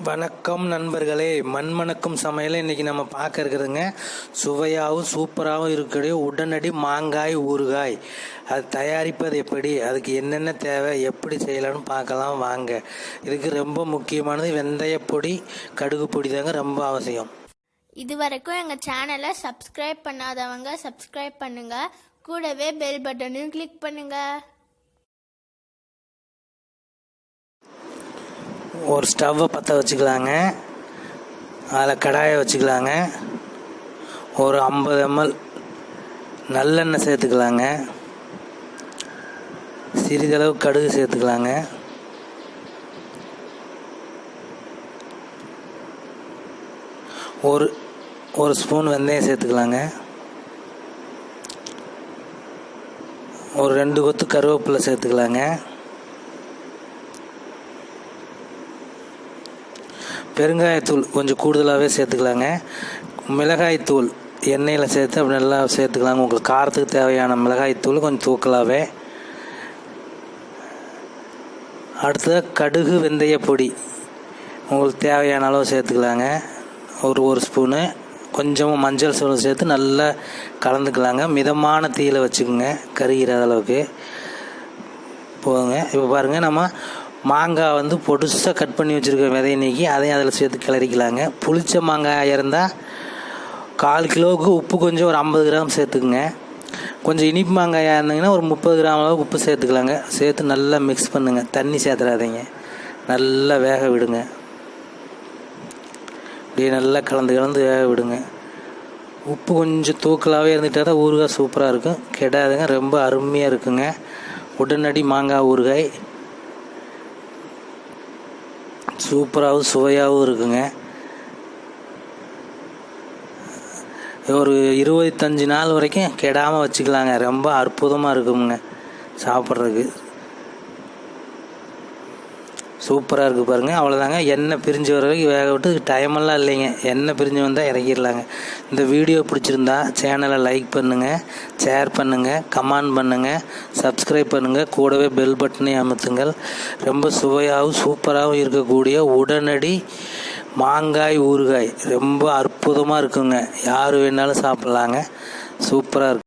வணக்கம் நண்பர்களே, மண்மணக்கும் சமையலை இன்றைக்கி நம்ம பார்க்க இருக்கிறதுங்க. சுவையாகவும் சூப்பராகவும் இருக்கக்கூடிய உடனடி மாங்காய் ஊறுகாய். அது தயாரிப்பது எப்படி, அதுக்கு என்னென்ன தேவை, எப்படி செய்யலாம்னு பார்க்கலாம் வாங்க. இதுக்கு ரொம்ப முக்கியமானது வெந்தயப்பொடி, கடுகு பொடி தாங்க ரொம்ப அவசியம். இது வரைக்கும் எங்கள் சேனலை சப்ஸ்கிரைப் பண்ணாதவங்க சப்ஸ்கிரைப் பண்ணுங்கள், கூடவே பெல் பட்டனையும் கிளிக் பண்ணுங்கள். ஒரு ஸ்டவ்வை பற்ற வச்சுக்கலாங்க. அதில் கடாயை வச்சுக்கலாங்க. ஒரு 50 ml நல்லெண்ணெய் சேர்த்துக்கலாங்க. சிறிதளவு கடுகு சேர்த்துக்கலாங்க. ஒரு ஸ்பூன் வெந்தயம் சேர்த்துக்கலாங்க. ஒரு 2 கொத்து கருவேப்பிலை சேர்த்துக்கலாங்க. பெருங்காயத்தூள் கொஞ்சம் கூடுதலாகவே சேர்த்துக்கலாங்க. மிளகாய்த்தூள் எண்ணெயில் சேர்த்து அப்படி நல்லா சேர்த்துக்கலாங்க. உங்களுக்கு காரத்துக்கு தேவையான மிளகாய்த்தூள் கொஞ்சம் தூக்கலாகவே. அடுத்ததாக கடுகு வெந்தய பொடி உங்களுக்கு தேவையான அளவு சேர்த்துக்கலாங்க. ஒரு ஸ்பூனு. கொஞ்சமாக மஞ்சள் தூள் சேர்த்து நல்லா கலந்துக்கலாங்க. மிதமான தீயில் வச்சுக்கோங்க, கருகிற அளவுக்கு போதுங்க. இப்போ பாருங்கள், நம்ம மாங்காய் பொடுசாக கட் பண்ணி வச்சுருக்க விதையை நீக்கி அதையும் அதில் சேர்த்து கிளறிக்கலாங்க. புளிச்ச மாங்காய் இருந்தால் 1/4 கிலோவுக்கு உப்பு கொஞ்சம் ஒரு 50 கிராம் சேர்த்துக்குங்க. கொஞ்சம் இனிப்பு மாங்காயாக இருந்தீங்கன்னா ஒரு 30 கிராம் அளவுக்கு உப்பு சேர்த்துக்கலாங்க. சேர்த்து நல்லா மிக்ஸ் பண்ணுங்கள், தண்ணி சேர்த்துறாதீங்க, நல்லா வேக விடுங்க. இப்படியே நல்லா கலந்து வேக விடுங்க. உப்பு கொஞ்சம் தூக்கலாகவே இருந்துட்டால் தான் ஊறுகாய் சூப்பராக இருக்கும், கெடாதுங்க, ரொம்ப அருமையாக இருக்குங்க. உடனடி மாங்காய் ஊறுகாய் சூப்பராகவும் சுவையாகவும் இருக்குங்க. ஒரு 25 நாள் வரைக்கும் கெடாமல் வச்சுக்கலாங்க. ரொம்ப அற்புதமாக இருக்குங்க சாப்பிட்றதுக்கு. சூப்பராக இருக்குது பாருங்கள். அவ்வளோதாங்க. எண்ணெய் பிரிஞ்சு வர வரைக்கும் வேக விட்டு டைமெல்லாம் இல்லைங்க. எண்ணெய் பிரிஞ்சு வந்தால் இறக்கிடலாங்க. இந்த வீடியோ பிடிச்சிருந்தா சேனலை லைக் பண்ணுங்கள், ஷேர் பண்ணுங்கள், கமெண்ட் பண்ணுங்கள், சப்ஸ்கிரைப் பண்ணுங்கள், கூடவே பெல் பட்டனை அமுத்துங்கள். ரொம்ப சுவையாகவும் சூப்பராகவும் இருக்கக்கூடிய உடனடி மாங்காய் ஊறுகாய் ரொம்ப அற்புதமாக இருக்குங்க. யார் வேணாலும் சாப்பிட்லாங்க. சூப்பராக இருக்கும்.